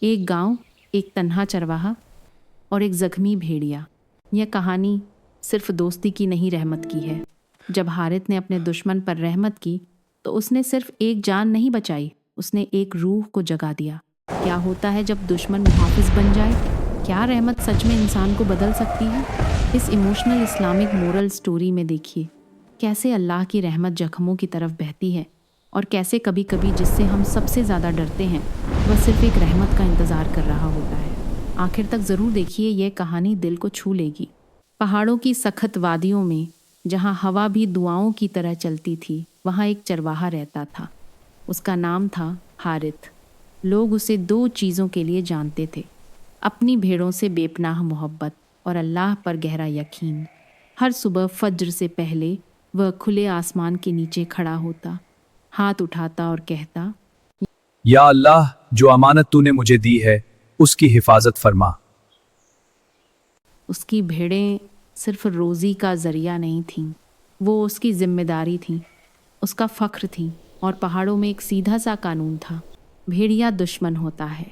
एक गांव, एक तन्हा चरवाहा और एक जख्मी भेड़िया। यह कहानी सिर्फ दोस्ती की नहीं, रहमत की है। जब हारित ने अपने दुश्मन पर रहमत की तो उसने सिर्फ एक जान नहीं बचाई, उसने एक रूह को जगा दिया। क्या होता है जब दुश्मन मुहाफिज बन जाए? क्या रहमत सच में इंसान को बदल सकती है? इस इमोशनल इस्लामिक मोरल स्टोरी में देखिए कैसे अल्लाह की रहमत जख्मों की तरफ बहती है और कैसे कभी कभी जिससे हम सबसे ज़्यादा डरते हैं वह सिर्फ एक रहमत का इंतज़ार कर रहा होता है। आखिर तक ज़रूर देखिए, यह कहानी दिल को छू लेगी। पहाड़ों की सख्त वादियों में जहाँ हवा भी दुआओं की तरह चलती थी, वहाँ एक चरवाहा रहता था। उसका नाम था हारित। लोग उसे दो चीज़ों के लिए जानते थे, अपनी भेड़ों से बेपनाह मोहब्बत और अल्लाह पर गहरा यकीन। हर सुबह फज्र से पहले वह खुले आसमान के नीचे खड़ा होता, हाथ उठाता और कहता, या अल्लाह, जो अमानत तूने मुझे दी है उसकी हिफाजत फरमा। उसकी भेड़ें सिर्फ रोज़ी का ज़रिया नहीं थीं, वो उसकी जिम्मेदारी थीं, उसका फ़ख्र थी। और पहाड़ों में एक सीधा सा कानून था, भेड़िया दुश्मन होता है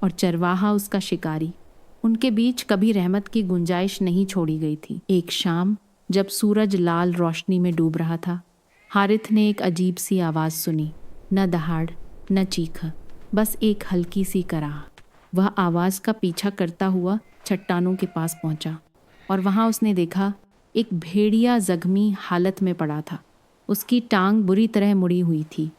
और चरवाहा उसका शिकारी। उनके बीच कभी रहमत की गुंजाइश नहीं छोड़ी गई थी। एक शाम जब सूरज लाल रोशनी में डूब रहा था, हारिथ ने एक अजीब सी आवाज़ सुनी। न दहाड़, न चीख, बस एक हल्की सी कराह। वह आवाज़ का पीछा करता हुआ चट्टानों के पास पहुंचा और वहां उसने देखा एक भेड़िया जख्मी हालत में पड़ा था। उसकी टांग बुरी तरह मुड़ी हुई थी,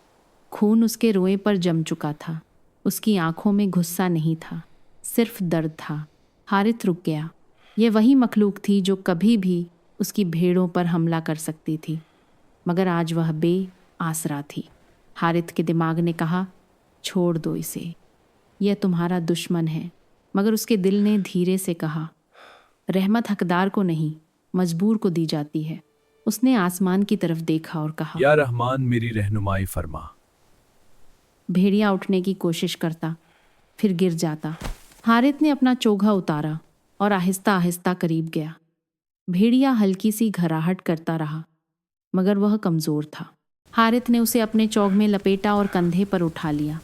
खून उसके रोए पर जम चुका था। उसकी आंखों में गुस्सा नहीं था, सिर्फ दर्द था। हारिथ रुक गया। यह वही मखलूक थी जो कभी भी उसकी भेड़ों पर हमला कर सकती थी, मगर आज वह बेआसरा थी। हारिथ के दिमाग ने कहा, छोड़ दो इसे, यह तुम्हारा दुश्मन है। मगर उसके दिल ने धीरे से कहा, रहमत हकदार को नहीं, मजबूर को दी जाती है। उसने आसमान की तरफ देखा और कहा, या रहमान, मेरी रहनुमाई फरमा। भेड़िया उठने की कोशिश करता, फिर गिर जाता। हारिथ ने अपना चोगा उतारा और आहिस्ता आहिस्ता करीब गया। भेड़िया हल्की सी घराहट करता रहा, मगर वह कमज़ोर था। हारिथ ने उसे अपने चोग में लपेटा और कंधे पर उठा लिया।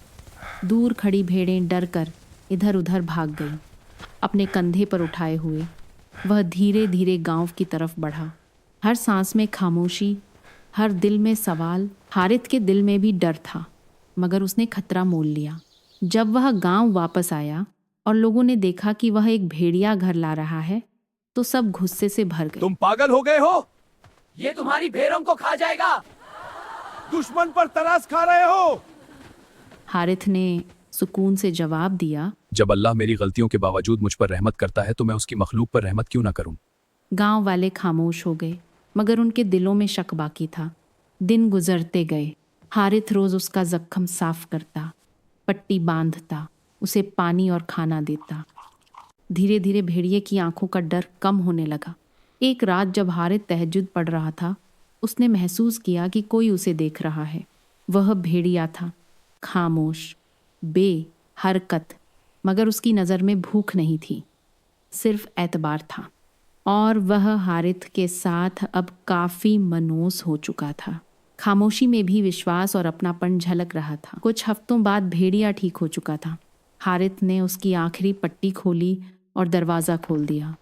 दूर खड़ी भेड़ें डर कर इधर उधर भाग गईं। अपने कंधे पर उठाए हुए वह धीरे धीरे गांव की तरफ बढ़ा। हर सांस में खामोशी, हर दिल में सवाल। हारिथ के दिल में भी डर था, मगर उसने खतरा मोल लिया। जब वह गांव वापस आया और लोगों ने देखा कि वह एक भेड़िया घर ला रहा है, तो सब गुस्से से भर गए। तुम पागल हो गए हो? ये तुम्हारी भेड़ों को खा जाएगा। दुश्मन पर तरास खा रहे हो। हारिथ ने सुकून से जवाब दिया, जब अल्लाह मेरी गलतियों के बावजूद मुझ पर रहमत करता है तो मैं उसकी मखलूक पर रहमत क्यों ना करूं? गांव वाले खामोश हो गए, मगर उनके दिलों में शक बाकी था। दिन गुजरते गए। हारिथ रोज उसका जख्म साफ करता, पट्टी बांधता, उसे पानी और खाना देता। धीरे धीरे भेड़िए की आंखों का डर कम होने लगा। एक रात जब हारिथ तहज्जुद पढ़ रहा था, उसने महसूस किया कि कोई उसे देख रहा है। वह भेड़िया था, खामोश, बेहरकत, मगर उसकी नज़र में भूख नहीं थी, सिर्फ एतबार था। और वह हारिथ के साथ अब काफ़ी मनोस हो चुका था। खामोशी में भी विश्वास और अपनापन झलक रहा था। कुछ हफ्तों बाद भेड़िया ठीक हो चुका था। हारिथ ने उसकी आखिरी पट्टी खोली और दरवाज़ा खोल दिया।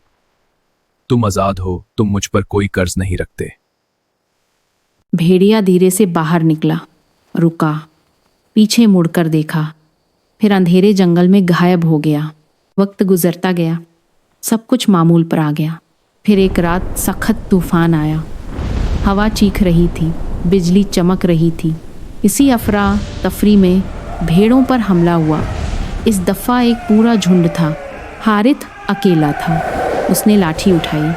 तुम आजाद हो, तुम मुझ पर कोई कर्ज नहीं रखते। भेड़िया धीरे से बाहर निकला, रुका, पीछे मुड़कर देखा, फिर अंधेरे जंगल में गायब हो गया। वक्त गुजरता गया, सब कुछ मामूल पर आ गया। फिर एक रात सख्त तूफान आया। हवा चीख रही थी, बिजली चमक रही थी। इसी अफरा तफरी में भेड़ों पर हमला हुआ। इस दफ़ा एक पूरा झुंड था, हारिथ अकेला था। उसने लाठी उठाई,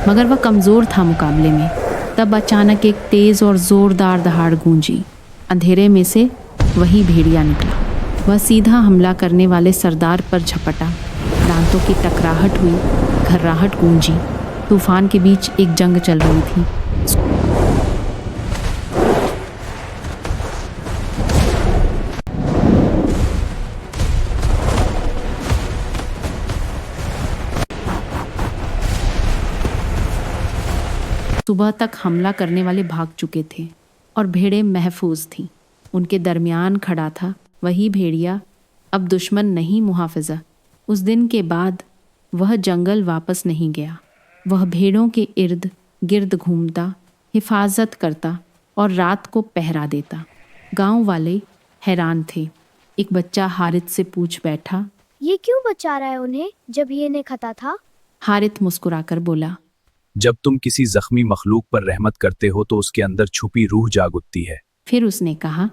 मगर वह कमज़ोर था मुकाबले में। तब अचानक एक तेज़ और ज़ोरदार दहाड़ गूंजी। अंधेरे में से वही भेड़िया निकला। वह सीधा हमला करने वाले सरदार पर झपटा। दांतों की टकराहट हुई, घर्राहट गूंजी। तूफान के बीच एक जंग चल रही थी। सुबह तक हमला करने वाले भाग चुके थे और भेड़ें महफूज थीं। उनके दरमियान खड़ा था वही भेड़िया अब दुश्मन नहीं मुहाफिजा। उस दिन के बाद वह जंगल वापस नहीं गया। वह भेड़ों के इर्द गिर्द घूमता, हिफाजत करता और रात को पहरा देता। गांव वाले हैरान थे। एक बच्चा हारित से पूछ बैठा, ये क्यों बचा रहा है उन्हें जब ये नहीं खाता था? हारित मुस्कुराकर बोला, जब तुम किसी जख्मी मखलूक पर रहमत करते हो तो उसके अंदर छुपी रूह जाग उठती है। फिर उसने कहा,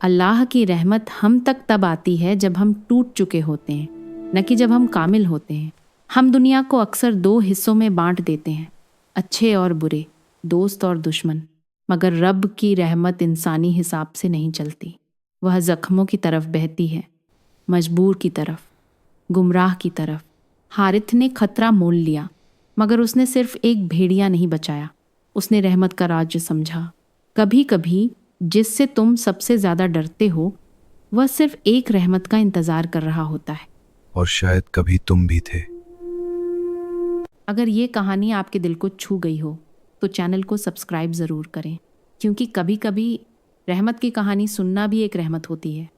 अल्लाह की रहमत हम तक तब आती है जब हम टूट चुके होते हैं, न कि जब हम कामिल होते हैं। हम दुनिया को अक्सर 2 हिस्सों में बांट देते हैं, अच्छे और बुरे, दोस्त और दुश्मन। मगर रब की रहमत इंसानी हिसाब से नहीं चलती। वह जख्मों की तरफ बहती है, मजबूर की तरफ, गुमराह की तरफ। हारिथ ने खतरा मोल लिया, मगर उसने सिर्फ एक भेड़िया नहीं बचाया, उसने रहमत का राज्य समझा। कभी कभी जिससे तुम सबसे ज़्यादा डरते हो वह सिर्फ एक रहमत का इंतज़ार कर रहा होता है। और शायद कभी तुम भी थे। अगर ये कहानी आपके दिल को छू गई हो तो चैनल को सब्सक्राइब ज़रूर करें, क्योंकि कभी कभी रहमत की कहानी सुनना भी एक रहमत होती है।